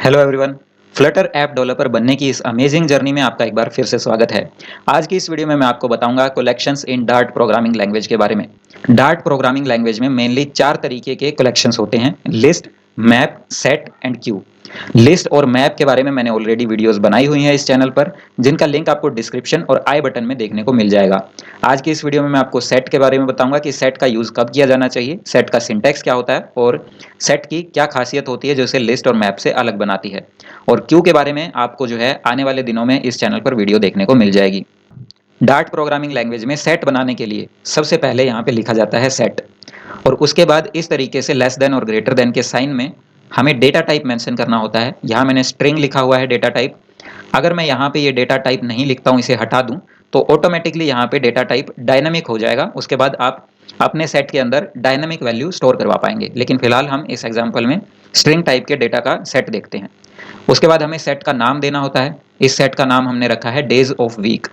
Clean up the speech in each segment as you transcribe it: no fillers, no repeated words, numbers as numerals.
Hello everyone. Flutter app developer बनने की इस अमेजिंग जर्नी में आपका एक बार फिर से स्वागत है। आज की इस वीडियो में मैं आपको बताऊंगा कलेक्शंस इन डार्ट प्रोग्रामिंग लैंग्वेज के बारे में। डार्ट प्रोग्रामिंग लैंग्वेज में मेनली 4 तरीके के कलेक्शंस होते हैं: list, map, set and Q. List और मैप के बारे में मैंने ऑलरेडी वीडियोस बनाई हुई हैं इस चैनल पर, जिनका लिंक आपको डिस्क्रिप्शन और आई बटन में देखने को मिल जाएगा। आज की इस वीडियो में मैं आपको सेट के बारे में बताऊंगा कि सेट का यूज कब किया जाना चाहिए, सेट का सिंटैक्स क्या होता है और सेट की क्या खासियत होती है जो इसे लिस्ट और मैप से अलग बनाती है। और क्यू के बारे में आपको जो है आने वाले दिनों में इस चैनल पर वीडियो देखने को मिल जाएगी। डार्ट प्रोग्रामिंग लैंग्वेज में सेट बनाने के लिए सबसे पहले यहाँ पे लिखा जाता है सेट, और उसके बाद इस तरीके से लेस देन और ग्रेटर देन के साइन में हमें डेटा टाइप मेंशन करना होता है। यहाँ मैंने स्ट्रिंग लिखा हुआ है डेटा टाइप। अगर मैं यहाँ पे ये डेटा टाइप नहीं लिखता हूँ, इसे हटा दूँ, तो ऑटोमेटिकली यहाँ पे डेटा टाइप डायनामिक हो जाएगा। उसके बाद आप अपने सेट के अंदर डायनामिक वैल्यू स्टोर करवा पाएंगे। लेकिन फिलहाल हम इस एग्जाम्पल में स्ट्रिंग टाइप के डेटा का सेट देखते हैं। उसके बाद हमें सेट का नाम देना होता है। इस सेट का नाम हमने रखा है डेज ऑफ वीक,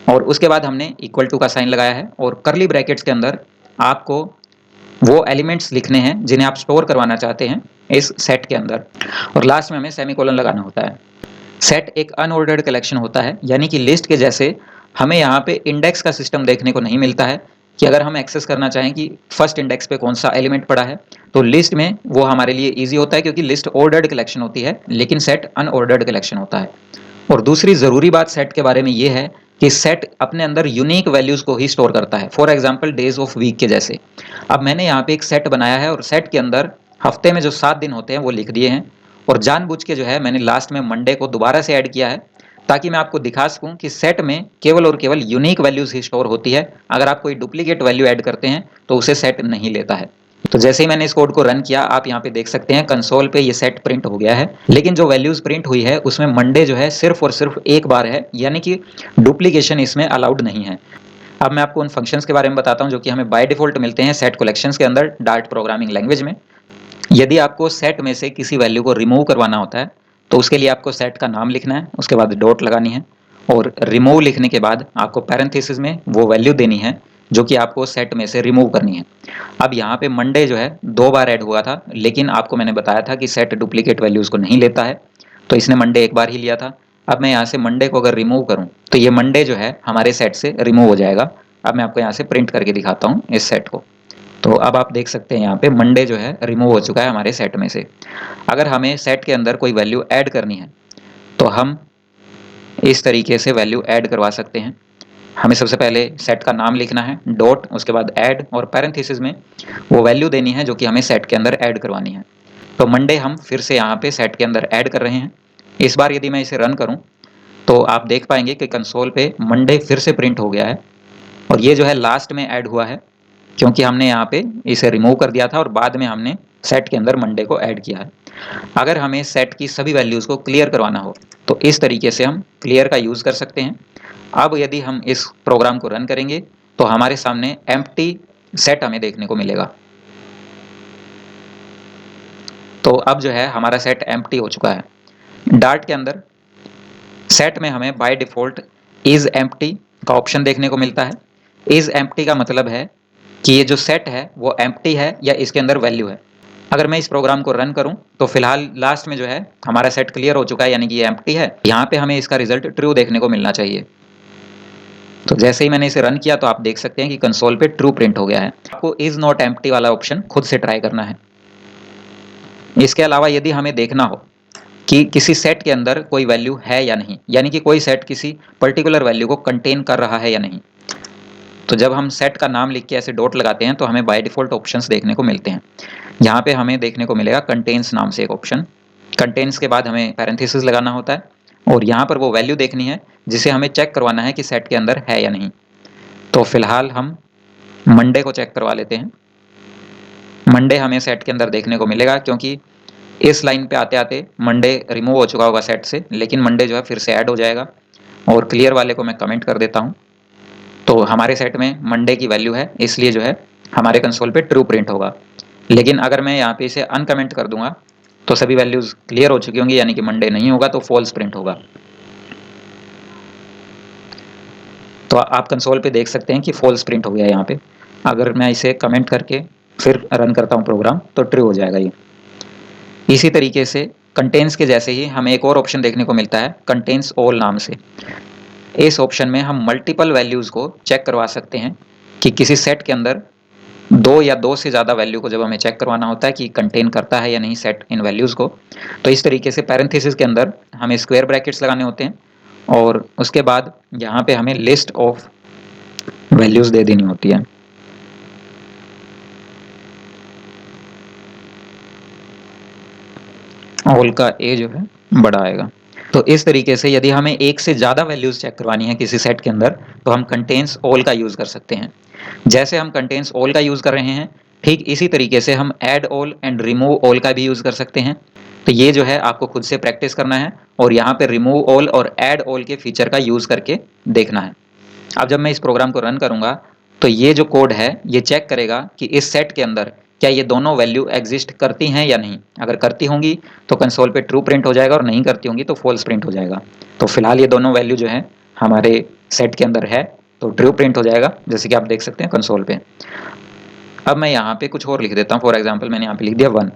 और उसके बाद हमने इक्वल टू का साइन लगाया है, और करली ब्रैकेट्स के अंदर आपको वो एलिमेंट्स लिखने हैं जिन्हें आप स्टोर करवाना चाहते हैं इस सेट के अंदर, और लास्ट में हमें सेमीकोलन लगाना होता है। सेट एक अनऑर्डर्ड कलेक्शन होता है, यानी कि लिस्ट के जैसे हमें यहाँ पे इंडेक्स का सिस्टम देखने को नहीं मिलता है कि अगर हम एक्सेस करना चाहें कि फर्स्ट इंडेक्स पे कौन सा एलिमेंट पड़ा है, तो लिस्ट में वो हमारे लिए इजी होता है क्योंकि लिस्ट ऑर्डर्ड कलेक्शन होती है, लेकिन सेट अनऑर्डर्ड कलेक्शन होता है। और दूसरी ज़रूरी बात सेट के बारे में ये है कि सेट अपने अंदर यूनिक वैल्यूज़ को ही स्टोर करता है। For example days of week के जैसे। अब मैंने यहाँ पे एक सेट बनाया है और सेट के अंदर हफ्ते में जो 7 दिन होते हैं वो लिख दिए हैं, और जानबूझ के जो है मैंने लास्ट में मंडे को दोबारा से ऐड किया है, ताकि मैं आपको दिखा सकूं कि सेट में केवल और केवल यूनिक वैल्यूज ही स्टोर होती है। अगर आप कोई डुप्लीकेट वैल्यू ऐड करते हैं तो उसे सेट नहीं लेता है। तो जैसे ही मैंने इस कोड को रन किया, आप यहाँ पे देख सकते हैं कंसोल पे ये सेट प्रिंट हो गया है, लेकिन जो वैल्यूज प्रिंट हुई है उसमें मंडे जो है सिर्फ और सिर्फ एक बार है, यानी कि डुप्लीकेशन इसमें अलाउड नहीं है। अब मैं आपको उन फंक्शंस के बारे में बताता हूँ जो कि हमें बाय डिफॉल्ट मिलते हैं सेट कलेक्शंस के अंदर डार्ट प्रोग्रामिंग लैंग्वेज में। यदि आपको सेट में से किसी वैल्यू को रिमूव करवाना होता है, तो उसके लिए आपको सेट का नाम लिखना है, उसके बाद डॉट लगानी है, और रिमूव लिखने के बाद आपको पैरेंथेसिस में वो वैल्यू देनी है जो कि आपको सेट में से रिमूव करनी है। अब यहाँ पे मंडे जो है 2 बार ऐड हुआ था, लेकिन आपको मैंने बताया था कि सेट डुप्लीकेट वैल्यूज को नहीं लेता है, तो इसने मंडे एक बार ही लिया था। अब मैं यहाँ से मंडे को अगर रिमूव करूँ तो ये मंडे जो है हमारे सेट से रिमूव हो जाएगा। अब मैं आपको यहाँ से प्रिंट करके दिखाता हूँ इस सेट को। तो अब आप देख सकते हैं यहाँ पे मंडे जो है रिमूव हो चुका है हमारे सेट में से। अगर हमें सेट के अंदर कोई वैल्यू ऐड करनी है तो हम इस तरीके से वैल्यू ऐड करवा सकते हैं। हमें सबसे पहले सेट का नाम लिखना है, डॉट, उसके बाद ऐड, और पैरेंथेसिस में वो वैल्यू देनी है जो कि हमें सेट के अंदर ऐड करवानी है। तो मंडे हम फिर से यहाँ पे सेट के अंदर ऐड कर रहे हैं। इस बार यदि मैं इसे रन करूँ तो आप देख पाएंगे कि कंसोल पे मंडे फिर से प्रिंट हो गया है, और ये जो है लास्ट में ऐड हुआ है क्योंकि हमने यहाँ पे इसे रिमूव कर दिया था और बाद में हमने सेट के अंदर मंडे को ऐड किया है। अगर हमें सेट की सभी वैल्यूज़ को क्लियर करवाना हो तो इस तरीके से हम क्लियर का यूज़ कर सकते हैं। अब यदि हम इस प्रोग्राम को रन करेंगे तो हमारे सामने एम्प्टी सेट हमें देखने को मिलेगा। तो अब जो है हमारा सेट एम्प्टी हो चुका है। डार्ट के अंदर सेट में हमें बाय डिफॉल्ट इज एम्प्टी का ऑप्शन देखने को मिलता है। इज एम्प्टी का मतलब है कि ये जो सेट है वो एम्प्टी है या इसके अंदर वैल्यू है। अगर मैं इस प्रोग्राम को रन करूं तो फिलहाल लास्ट में जो है हमारा सेट क्लियर हो चुका है, यानी कि ये एम्प्टी है। यहाँ पे हमें इसका रिजल्ट ट्रू देखने को मिलना चाहिए। तो जैसे ही मैंने इसे रन किया तो आप देख सकते हैं कि कंसोल पे ट्रू प्रिंट हो गया है। आपको इज नॉट एम्प्टी वाला ऑप्शन खुद से ट्राई करना है। इसके अलावा यदि हमें देखना हो कि किसी सेट के अंदर कोई वैल्यू है या नहीं, यानी कि कोई सेट किसी पर्टिकुलर वैल्यू को कंटेन कर रहा है या नहीं, तो जब हम सेट का नाम लिख के ऐसे डॉट लगाते हैं तो हमें बाय डिफॉल्ट ऑप्शंस देखने को मिलते हैं। यहाँ पे हमें देखने को मिलेगा कंटेन्स नाम से एक ऑप्शन। कंटेन्स के बाद हमें पैरेंथेसिस लगाना होता है, और यहाँ पर वो वैल्यू देखनी है जिसे हमें चेक करवाना है कि सेट के अंदर है या नहीं। तो फिलहाल हम मंडे को चेक करवा लेते हैं। मंडे हमें सेट के अंदर देखने को मिलेगा क्योंकि इस लाइन पे आते आते मंडे रिमूव हो चुका होगा सेट से, लेकिन मंडे जो है फिर से ऐड हो जाएगा। और क्लियर वाले को मैं कमेंट कर देता हूँ। तो हमारे सेट में मंडे की वैल्यू है, इसलिए जो है हमारे कंसोल पे ट्रू प्रिंट होगा। लेकिन अगर मैं यहाँ पे इसे अनकमेंट कर दूंगा तो सभी वैल्यूज क्लियर हो चुकी होंगी, यानी कि मंडे नहीं होगा, तो फॉल्स प्रिंट होगा। तो आप कंसोल पे देख सकते हैं कि फॉल्स प्रिंट हो गया यहाँ पे। अगर मैं इसे कमेंट करके फिर रन करता हूँ प्रोग्राम तो ट्रू हो जाएगा ये। इसी तरीके से कंटेन्स के जैसे ही हमें एक और ऑप्शन देखने को मिलता है कंटेन्स ऑल नाम से। इस ऑप्शन में हम मल्टीपल वैल्यूज़ को चेक करवा सकते हैं कि किसी सेट के अंदर 2 या 2 से ज़्यादा वैल्यू को जब हमें चेक करवाना होता है कि कंटेन करता है या नहीं सेट इन वैल्यूज़ को, तो इस तरीके से पैरेंथेसिस के अंदर हमें स्क्वायर ब्रैकेट्स लगाने होते हैं और उसके बाद यहाँ पे हमें लिस्ट ऑफ वैल्यूज़ दे देनी होती है। ऑल का ए जो है बड़ा आएगा। तो इस तरीके से यदि हमें एक से ज़्यादा वैल्यूज़ चेक करवानी है किसी सेट के अंदर, तो हम कंटेन्स ऑल का यूज़ कर सकते हैं। जैसे हम कंटेन्स ऑल का यूज़ कर रहे हैं, ठीक इसी तरीके से हम add all and remove all का भी यूज़ कर सकते हैं। तो ये जो है आपको खुद से प्रैक्टिस करना है और यहाँ पे रिमूव ऑल और ऐड ऑल के फीचर का यूज़ करके देखना है। अब जब मैं इस प्रोग्राम को रन करूँगा, तो ये जो कोड है ये चेक करेगा कि इस सेट के अंदर क्या ये दोनों वैल्यू एग्जिस्ट करती हैं या नहीं। अगर करती होंगी तो कंसोल पे ट्रू प्रिंट हो जाएगा और नहीं करती होंगी तो फॉल्स प्रिंट हो जाएगा। तो फिलहाल ये दोनों वैल्यू जो है हमारे सेट के अंदर है, तो ट्रू प्रिंट हो जाएगा, जैसे कि आप देख सकते हैं कंसोल पे। अब मैं यहाँ पे कुछ और लिख देता हूँ। फॉर एग्जाम्पल मैंने यहाँ पे लिख दिया 1।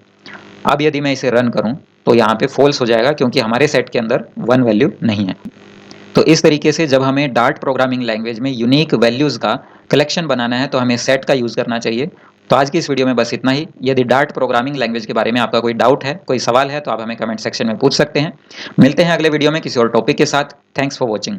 अब यदि मैं इसे रन करूँ तो यहाँ पे फॉल्स हो जाएगा क्योंकि हमारे सेट के अंदर 1 वैल्यू नहीं है। तो इस तरीके से जब हमें डार्ट प्रोग्रामिंग लैंग्वेज में यूनिक वैल्यूज़ का कलेक्शन बनाना है तो हमें सेट का यूज़ करना चाहिए। तो आज की इस वीडियो में बस इतना ही। यदि डार्ट प्रोग्रामिंग लैंग्वेज के बारे में आपका कोई डाउट है, कोई सवाल है, तो आप हमें कमेंट सेक्शन में पूछ सकते हैं। मिलते हैं अगले वीडियो में किसी और टॉपिक के साथ। Thanks for watching.